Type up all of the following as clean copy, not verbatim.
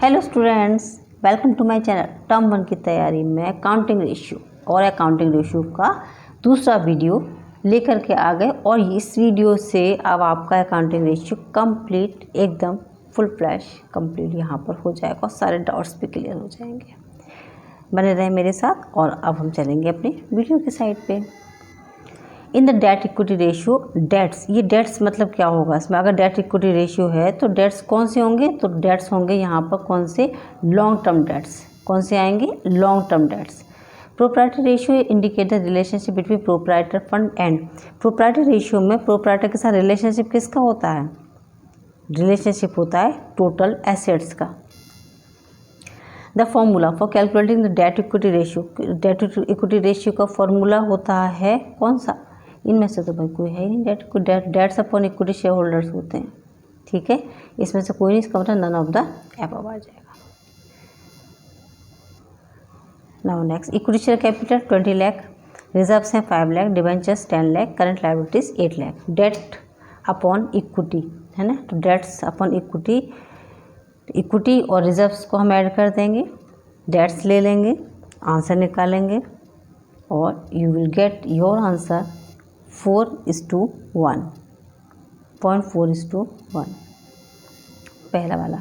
Hello students, welcome to my channel term 1 की तैयारी में अकाउंटिंग रेशियो और अकाउंटिंग रेशियो का दूसरा वीडियो लेकर के आ गए। और इस वीडियो से अब आपका अकाउंटिंग रेशियो कंप्लीट एकदम फुल फ्लैश कंप्लीट यहाँ पर हो जाएगा और सारे डाउट्स भी क्लियर हो जाएंगे। बने रहें मेरे साथ। और अब हम चलेंगे अपनी वीडियो की साइड पे। In the debt equity ratio, debts, ये डेट्स मतलब क्या होगा इसमें? अगर डेट इक्विटी रेशियो है तो डेट्स कौन से होंगे? तो डेट्स होंगे यहाँ पर कौन से? Long term debts. कौन से आएंगे? Long term debts. Proprietary ratio indicate the relationship between proprietor fund and. Proprietary ratio में प्रोप्राइटर के साथ रिलेशनशिप किसका होता है? रिलेशनशिप होता है टोटल एसेट्स का। The formula for calculating the debt equity ratio, date equity ratio का फॉर्मूला होता है कौन सा? इनमें से तो भाई कोई है ही नहीं। Debts upon equity share holders होते हैं, ठीक है। इसमें से कोई नहीं, इसका मतलब नन ऑफ द एबव आ जाएगा। Now next, equity share capital 20 lakh, reserves हैं 5 lakh, debentures 10 lakh, current liabilities 8 lakh. Debt upon equity है ना, तो डेट्स अपॉन इक्विटी, इक्विटी और रिजर्व्स को हम ऐड कर देंगे, डेट्स ले लेंगे, आंसर निकालेंगे और you will get your answer 4:1, 0.4:1। पहला वाला,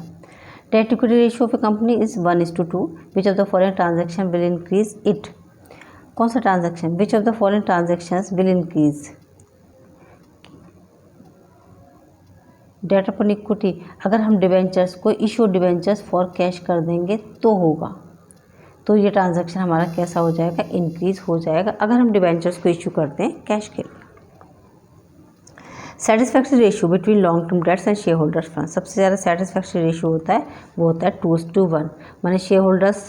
debt equity ratio of a company is 1:2। Which of the following transaction will increase it? कौन सा transaction? Which of the following transactions will increase debt upon equity? अगर हम debentures को issue debentures for cash कर देंगे तो होगा, तो ये ट्रांजैक्शन हमारा कैसा हो जाएगा? इंक्रीज हो जाएगा अगर हम डिवेंचर्स को इशू करते हैं कैश के लिए। Satisfactory ratio between long term debts and share holders fund, सबसे ज़्यादा सेटिस्फैक्ट्री रेशियो होता है वो होता है 2:1, माने शेयर होल्डर्स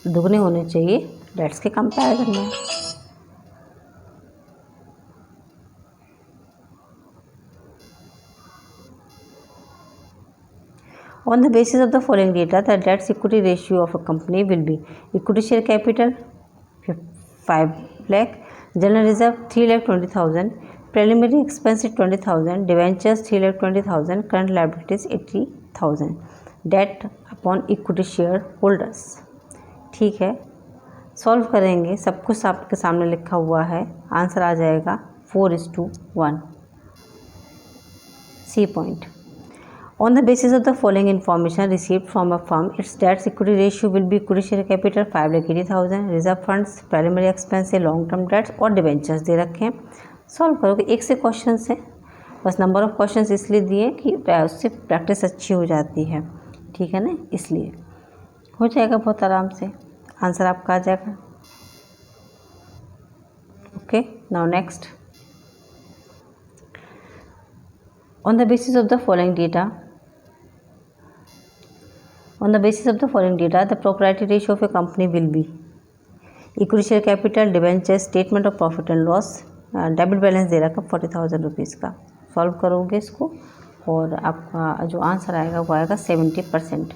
दुगने होने चाहिए डेट्स के कंपैरिजन में। On the basis of the following data, the debt equity ratio of a company will be: equity share capital 5 lakh, general reserve 3,20,000, preliminary expenses 20,000, debentures 3,20,000, current liabilities 80,000, debt upon equity share holders। ठीक है, solve करेंगे, सब कुछ आपके सामने लिखा हुआ है, आंसर आ जाएगा 4:1। C point, on the basis of the following information received from a firm, its debt equity ratio will be: equity share capital 5,80,000, reserve funds, primary expense, long term debts और debentures दे रखे हैं। Solve करोगे, एक से question से, बस number of questions इसलिए दिए कि उससे प्रैक्टिस अच्छी हो जाती है, ठीक है ना, इसलिए हो जाएगा बहुत आराम से, आंसर आपका आ जाएगा। Okay, now next, on the basis of the following data, on the basis of the following data, the proprietary ratio of a company will be: equity share capital, debentures, statement of profit and loss, debit balance दे रखा 40,000 rupees का। Solve करोगे इसको और आपका जो answer आएगा वो आएगा 70%।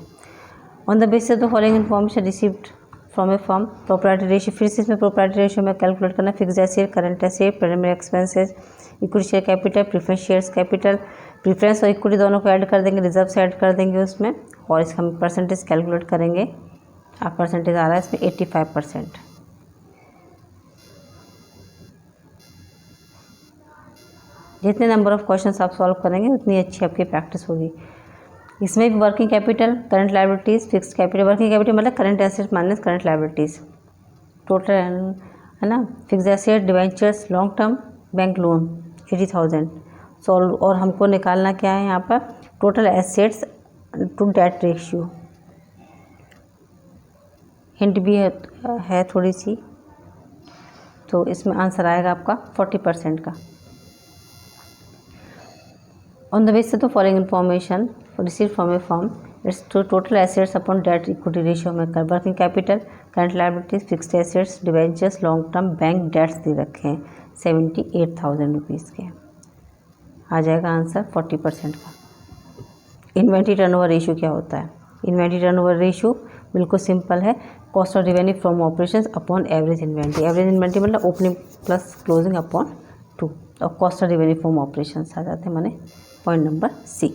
On the basis of the following information received from a firm, proprietary ratio, फिर से इसमें प्रोप्राइटरी रेशियो में कैलकुलेट करना, fixed asset, current asset, primary expenses, equity share capital, preference shares capital, preference और इक्विटी दोनों को ऐड कर देंगे, रिजर्व से ऐड कर देंगे उसमें, और इसका हम परसेंटेज कैलकुलेट करेंगे। आप परसेंटेज आ रहा है इसमें 85%। जितने नंबर ऑफ क्वेश्चंस आप सॉल्व करेंगे उतनी अच्छी आपकी प्रैक्टिस होगी। इसमें भी working capital, current liabilities, fixed capital, working capital मतलब current asset minus current liabilities, total है ना, fixed asset, debentures, long term, bank loan 80,000 solve. और हमको निकालना क्या है यहाँ पर? Total assets to debt ratio, hint भी है थोड़ी सी, तो इसमें आंसर आएगा आपका 40% का। On the basis of the following information receive from a firm, its total assets upon debt equity ratio में कर working capital, current liabilities, fixed assets, debentures, long term, bank debts दे रखे हैं 78,000 रुपीज़ के। आ जाएगा आंसर 40% का। Inventory turnover ratio क्या होता है? इन्वेंट्री टर्नओवर रेशियो बिल्कुल सिंपल है, cost of revenue from operations upon average inventory. Average inventory मतलब ओपनिंग प्लस क्लोजिंग अपॉन 2, और cost of revenue from operations आ जाते हैं, माने पॉइंट नंबर सी।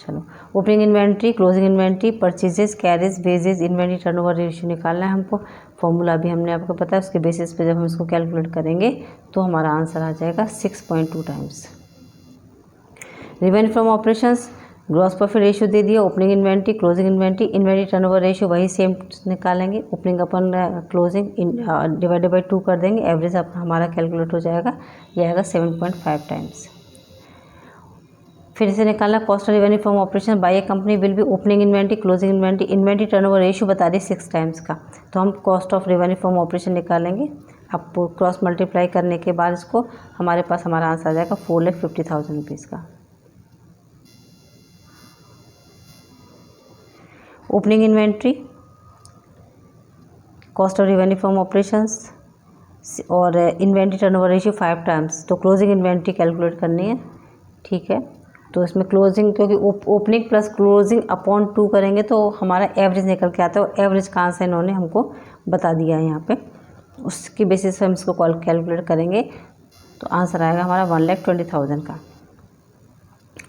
चलो, opening inventory, closing inventory, purchases, carriage, wages, inventory turnover ratio निकालना है हमको। फॉर्मूला भी हमने आपको पता है, उसके बेसिस पे जब हम इसको कैलकुलेट करेंगे तो हमारा आंसर आ जाएगा 6.2 times. Revenue from operations, gross profit ratio दे दिया, opening inventory, closing inventory, inventory turnover ratio वही सेम निकालेंगे, ओपनिंग अपन क्लोजिंग डिवाइडेड बाई 2 कर देंगे, एवरेज हमारा कैलकुलेट हो जाएगा, यह आएगा 7.5 टाइम्स। फिर से निकालना cost of revenue from operation by a company will be opening inventory, closing inventory, inventory turnover ratio बता दी 6 टाइम्स का, तो हम cost of revenue from operation निकालेंगे। अब क्रॉस मल्टीप्लाई करने के बाद इसको हमारे पास हमारा आंसर आ जाएगा 4,50,000 रुपीज़ का। Opening inventory, cost of revenue from operations और इन्वेंट्री टर्नओवर रेशियो 5 टाइम्स, तो क्लोजिंग इन्वेंट्री कैलकुलेट करनी है। ठीक है, तो इसमें क्लोजिंग, क्योंकि ओपनिंग प्लस क्लोजिंग अपॉन 2 करेंगे तो हमारा एवरेज निकल के आता है, और एवरेज कहाँ से इन्होंने हमको बता दिया है यहाँ पे, उसकी बेसिस पे हम इसको कैलकुलेट करेंगे तो आंसर आएगा हमारा 1,20,000 का।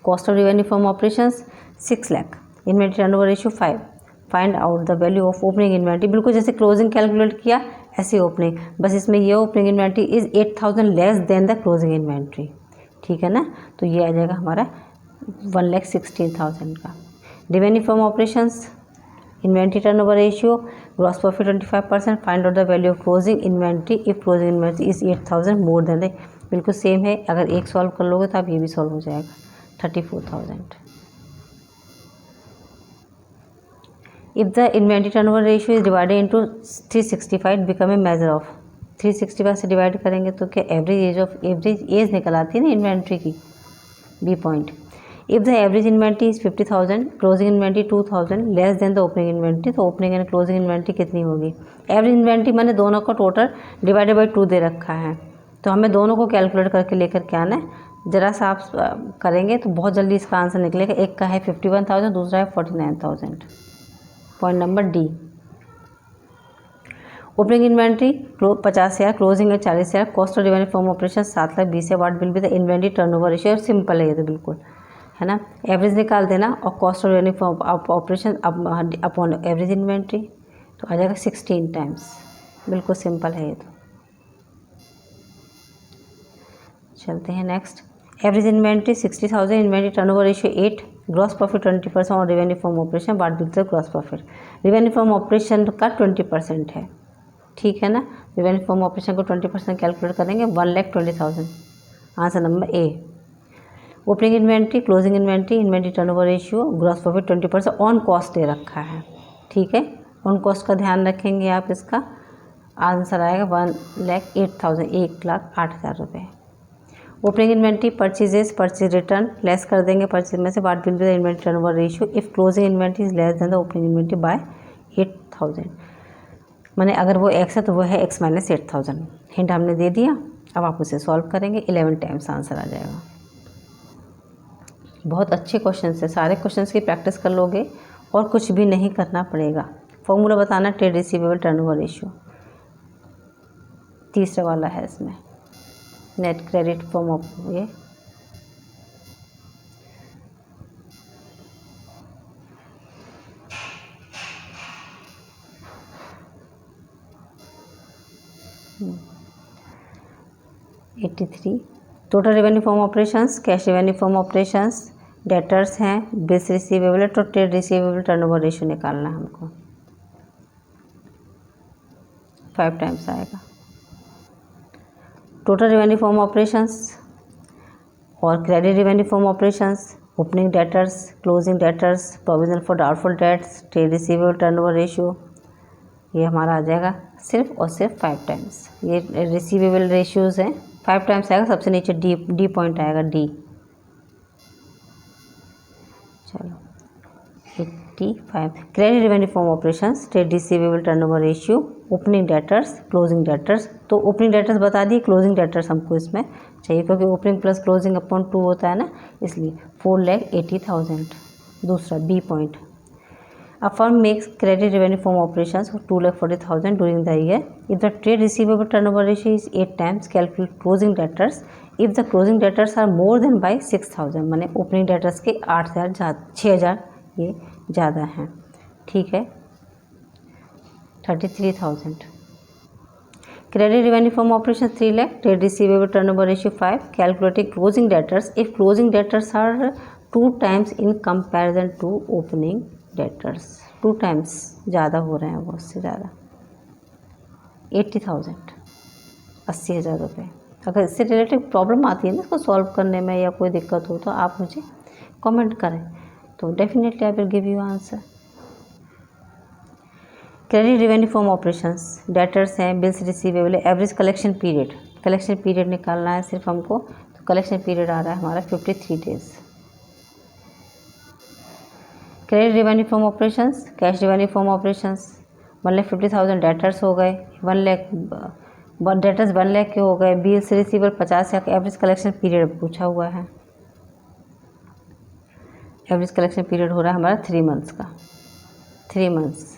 Cost of revenue from operations 6 lakh, inventory turnover ratio 5, find out the value of opening inventory, बिल्कुल जैसे क्लोजिंग कैलकुलेट किया ऐसे ओपनिंग, बस इसमें ये opening inventory is 8,000 less than the closing inventory. ठीक है ना, तो ये आ जाएगा हमारा 1,16,000 का। Revenue from operations, inventory turnover ratio, gross profit 25%, find out the value of closing inventory if closing inventory is 8,000 more than the, बिल्कुल सेम है, अगर एक सॉल्व कर लोगे तो आप ये भी सॉल्व हो जाएगा 34,000। If the inventory turnover ratio is divided into 365 become a measure of, 365 से डिवाइड करेंगे तो क्या एवरेज एज निकल आती है ना इन्वेंट्री की, B point. If the average inventory is 50,000, closing inventory 2,000 less than the opening inventory, तो ओपनिंग एंड क्लोजिंग इन्वेंट्री कितनी होगी। एवरेज इन्वेंट्री मैंने दोनों का टोटल डिवाइडेड बाई 2 दे रखा है, तो हमें दोनों को कैलकुलेट करके लेकर के आना है। ज़रा सा आप करेंगे तो बहुत जल्दी इसका आंसर निकलेगा। एक का है 51,000, दूसरा है 49,000। Point number D, opening inventory 50,000, closing है 40,000, cost of revenue from operation 7,20,000, what will be the inventory turnover ratio, simple है ये तो बिल्कुल, है ना। एवरेज निकाल देना और cost of revenue from operation upon average inventory, तो आ जाएगा 16 टाइम्स, बिल्कुल सिंपल है ये तो। चलते हैं next, average inventory 60,000, inventory turnover ratio 8, gross profit 20% और revenue from operation, what will the gross profit. Revenue from operation का 20% है, ठीक है ना, रेवेन्यू फ्रॉम ऑपरेशन को 20% कैलकुलेट करेंगे, 1,20,000, answer number A. Opening inventory, closing inventory, inventory turnover ratio, gross profit 20% on cost दे रखा है, ठीक है, ऑन कॉस्ट का ध्यान रखेंगे आप, इसका आंसर आएगा 1,08,000, 1,08,000 रुपये। Opening inventory, purchases, purchase return लेस कर देंगे परचेज में से, what will be the inventory turnover ratio if closing inventory is less than the opening inventory by 8,000, माने अगर वो x है तो वो है x माइनस 8,000। हिंट हमने दे दिया, अब आप उसे सॉल्व करेंगे, 11 टाइम्स आंसर आ जाएगा। बहुत अच्छे क्वेश्चन है, सारे क्वेश्चंस की प्रैक्टिस कर लोगे और कुछ भी नहीं करना पड़ेगा। फॉर्मूला बताना, ट्रेड रिसीवेबल टर्नओवर रेशियो, तीसरा वाला है इसमें, नेट क्रेडिट फ्रॉम ये total revenue from operations, cash revenue from operations, debtors हैं, बिल्स रिसीवेबल है, तो ट्रेड रिसीवेबल टर्नओवर रेशियो निकालना है हमको, 5 टाइम्स आएगा। टोटल रेवेन्यू फ्रॉम ऑपरेशंस और credit revenue from operations, opening debtors, closing debtors, provision for doubtful debts, trade receivable turnover ratio, ये हमारा आ जाएगा सिर्फ और सिर्फ 5 टाइम्स। ये रिसीवेबल रेशियोज़ हैं, 5 टाइम्स आएगा, सबसे नीचे डी पॉइंट आएगा, डी। चलो 85, credit revenue from operations, trade receivable turnover ratio, opening debtors, closing debtors, तो ओपनिंग डेटर्स बता दिए, क्लोजिंग डेटर्स हमको इसमें चाहिए क्योंकि ओपनिंग प्लस क्लोजिंग अपॉन 2 होता है ना, इसलिए 4,80,000, दूसरा B point. A firm makes credit revenue from operations of 2,40,000 during the year. If the trade receivable turnover ratio is 8 times, calculate closing debtors. If the closing debtors are more than by 6,000, माने opening debtors के 6,000 ये ज़्यादा हैं, ठीक है। 33,000. Credit revenue from operations 3 lakh. Trade receivable turnover ratio 5. Calculating closing debtors. If closing debtors are 2 times in comparison to opening debtors, 2 times ज़्यादा हो रहे हैं, वो उससे ज़्यादा 80,000, 80,000 रुपये। अगर इससे रिलेटेड प्रॉब्लम आती है ना इसको सॉल्व करने में या कोई दिक्कत हो तो आप मुझे कमेंट करें, तो definitely I will give you answer. Credit revenue from operations, debtors हैं, bills receivable, average collection period, collection period निकालना है सिर्फ हमको, तो कलेक्शन पीरियड आ रहा है हमारा 53 days. Credit revenue from operations, cash revenue from operations 1,50,000 debtors हो गए, 1 लाख डेटर्स 1 लाख के हो गए, bills receiver 50 lakh, average collection period पूछा हुआ है, एवरेज कलेक्शन पीरियड हो रहा है हमारा 3 मंथ्स का, 3 months.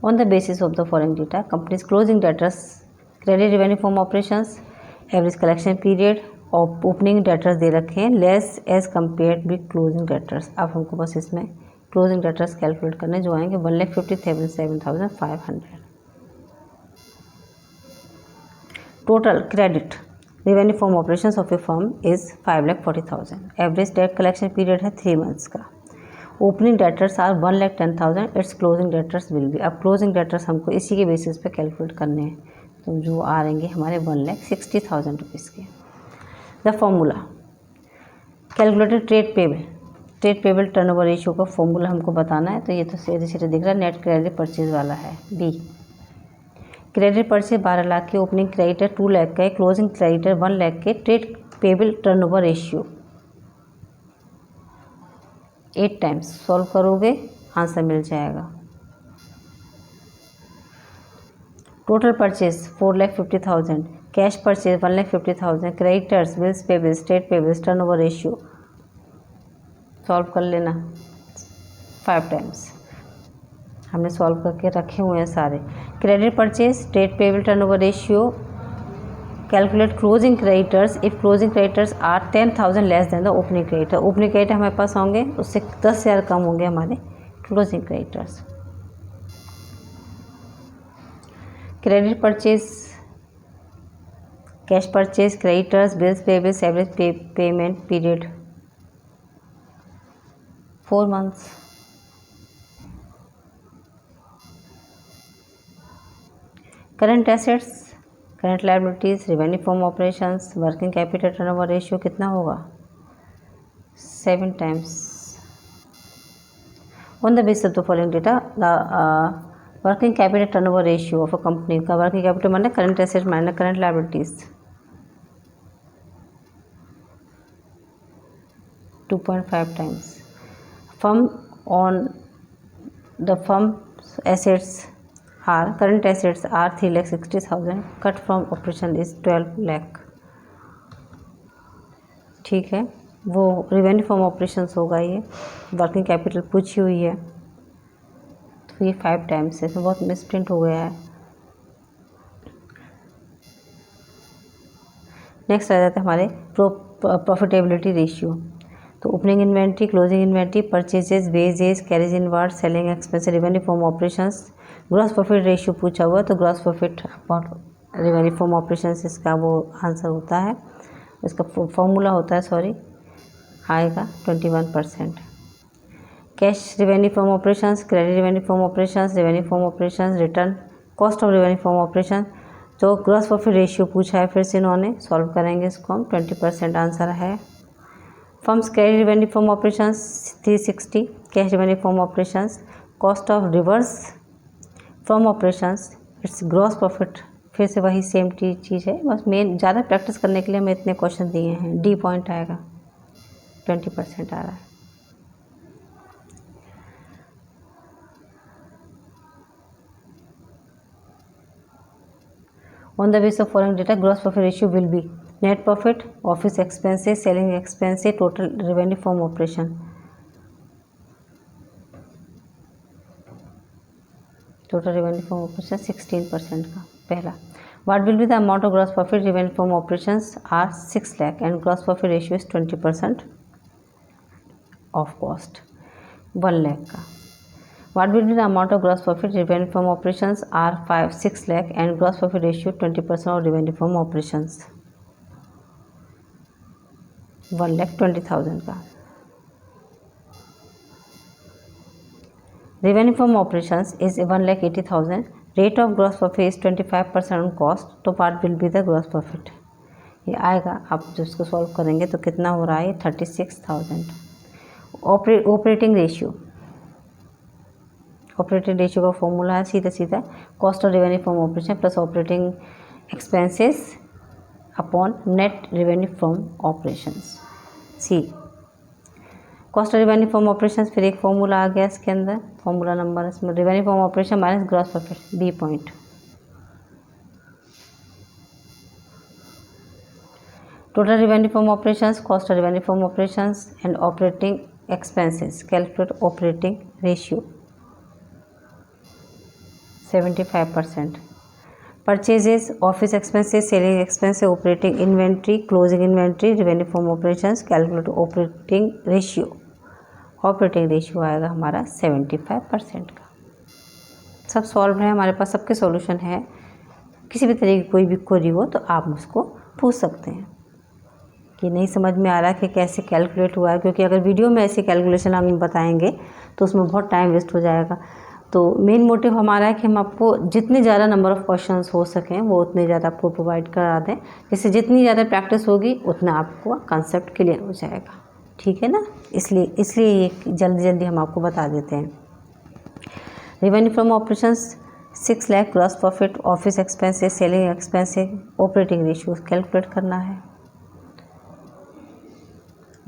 On the basis of the following data, companies closing debtors, credit revenue from operations, average collection period और ओपनिंग डेटर्स दे रखे हैं less as compare with closing debtors. अब हमको बस इसमें क्लोजिंग डेटर्स कैलकुलेट करने जो आएंगे 1,57,500। Total credit revenue from operations of a firm is 5,40,000। Average debt collection period है 3 मंथ्स का। Opening debtors are 1,10,000, it's closing debtors will be. अब क्लोजिंग डेटर्स हमको इसी के बेसिस पे कैलकुलेट करने हैं, तो जो आ रहेंगे हमारे 1,60,000 रुपीज़ के। The formula calculated trade payable, trade payable turnover ratio का फॉर्मूला हमको बताना है, तो ये तो सीधे सीधे दिख रहा है, नेट क्रेडिट परचेज वाला है। बी, क्रेडिट परचेज 12 लाख के, ओपनिंग क्रेडिटर 2 लाख का, क्लोजिंग क्रेडिटर 1 लाख के, trade payable turnover ratio 8 times. Solve करोगे आंसर मिल जाएगा। Total purchase 4,50,000, cash purchase 1,50,000, creditors, bills payables, trade payables, turnover ratio solve कर लेना 5 टाइम्स। हमने सॉल्व करके रखे हुए हैं सारे। Credit purchase, trade payable turnover ratio, calculate closing creditors if closing creditors are 10,000 less than the opening creditor. Opening creditor हमारे पास होंगे उससे 10,000 कम होंगे हमारे closing creditors. Credit purchase, cash purchase, creditors, bills payables, average payment period 4 months। Current assets, current liabilities, revenue from operations, working capital turnover ratio कितना होगा 7 times. On the basis of the following data, the working capital turnover ratio of a company का, working capital माने current assets माने current liabilities 2.5 times. firm on the firm's assets are, current assets are 3,60,000, cut from operation is 12 lakh। ठीक है, वो revenue from operations होगा, ये working capital पूछी हुई है, तो ये 5 टाइम्स है, इसमें बहुत मिसप्रिंट हो गया है। नेक्स्ट आ जाता है हमारे प्रॉफिटेबिलिटी रेशियो। तो opening inventory, closing inventory, purchases, wages, carriage inward, selling expense, revenue from operations, gross profit ratio पूछा हुआ, तो gross profit revenue from operations इसका वो आंसर होता है, इसका फॉर्मूला होता है, सॉरी, आएगा 21%। Cash revenue from operations, credit revenue from operations, revenue from operations, return, cost of revenue from operation, तो ग्रॉस प्रॉफिट रेशियो पूछा है फिर से इन्होंने, सॉल्व करेंगे इसको हम, 20% आंसर है। Firms credit revenue from operations 360, cash revenue from operations, cost of reverse from operations, it's gross profit, फिर से वही सेम चीज़ है, बस मेन ज़्यादा प्रैक्टिस करने के लिए हमें इतने क्वेश्चन दिए हैं। डी पॉइंट आएगा, 20% आ रहा है। On the basis of following data, gross profit ratio will be net profit, office expenses, selling expenses, total revenue from operation. Total revenue from operation 16% का। पहला, what will be the amount of gross profit revenue from operations are 6 lakh and gross profit ratio is 20% of cost. 1 lakh का, what will be the amount of gross profit revenue from operations are 6 lakh and gross profit ratio 20% of revenue from operations. 1,20,000 का। Revenue from operations is 1,80,000. Rate of gross profit is 25% on cost. तो what will be the gross profit? ये आएगा, आप जो इसको solve करेंगे तो कितना हो रहा है, 36,000। ऑपरेटिंग रेशियो, ऑपरेटिंग रेशियो का फॉर्मूला है सीधा सीधा cost of revenue from operation plus operating expenses upon net revenue from operations. C cost of revenue from operation, फिर एक फॉर्मूला आ गया इसके अंदर, फॉर्मूला नंबर इसमें revenue from operation minus gross profit, B point. Total revenue from operations, cost of revenue from operations and operating expenses, calculate operating ratio 75%। Purchases, office expenses, selling expenses, operating inventory, closing inventory, revenue from operations, calculate operating ratio. Operating ratio आएगा हमारा 75% का। सब solve है हमारे पास, सबके solution है। किसी भी तरह की कोई भी क्वेरी हो तो आप मुझको पूछ सकते हैं कि नहीं समझ में आ रहा है कि कैसे कैलकुलेट हुआ है, क्योंकि अगर वीडियो में ऐसी कैलकुलेशन हम बताएंगे तो उसमें बहुत टाइम वेस्ट हो जाएगा। तो मेन मोटिव हमारा है कि हम आपको जितने ज़्यादा नंबर ऑफ़ क्वेश्चंस हो सकें वो उतने ज़्यादा आपको प्रोवाइड करा दें, जिससे जितनी ज़्यादा प्रैक्टिस होगी उतना आपको कंसेप्ट क्लियर हो जाएगा। ठीक है ना, इसलिए ये जल्दी हम आपको बता देते हैं। Revenue from operations 6 lakh, gross profit, office expenses, selling expenses, operating ratio calculate करना है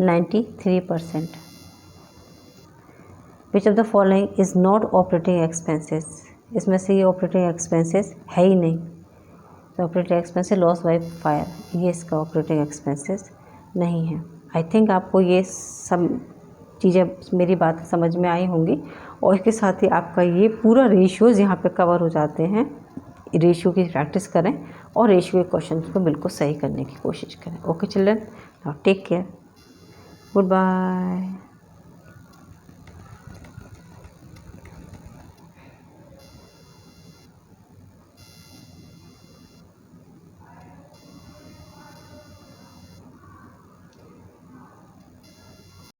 93%। विच of the following is not operating expenses, इसमें से ये ऑपरेटिंग एक्सपेंसेस है ही नहीं। तो operating expenses loss by fire, ये इसका ऑपरेटिंग एक्सपेंसेस नहीं है। आई थिंक आपको ये सब चीज़ें मेरी बात समझ में आई होंगी, और इसके साथ ही आपका ये पूरा रेशियोज़ यहाँ पे कवर हो जाते हैं। रेशियो की प्रैक्टिस करें और रेशियो के क्वेश्चन को बिल्कुल सही करने की कोशिश करें। Okay children, now take care, good bye.